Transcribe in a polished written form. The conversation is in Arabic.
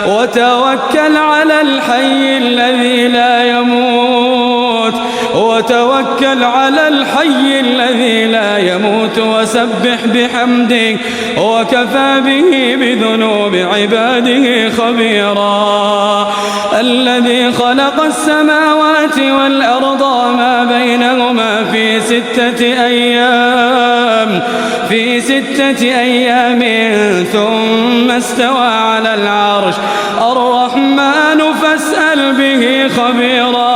وتوكل على الحي الذي لا يموت وسبح بحمده وكفى به بذنوب عباده خبيرا. الذي خلق السماوات والأرض وما بينهما في 6 أيام ثم استوى على العرش. الرحمن فاسأل به خبيرا.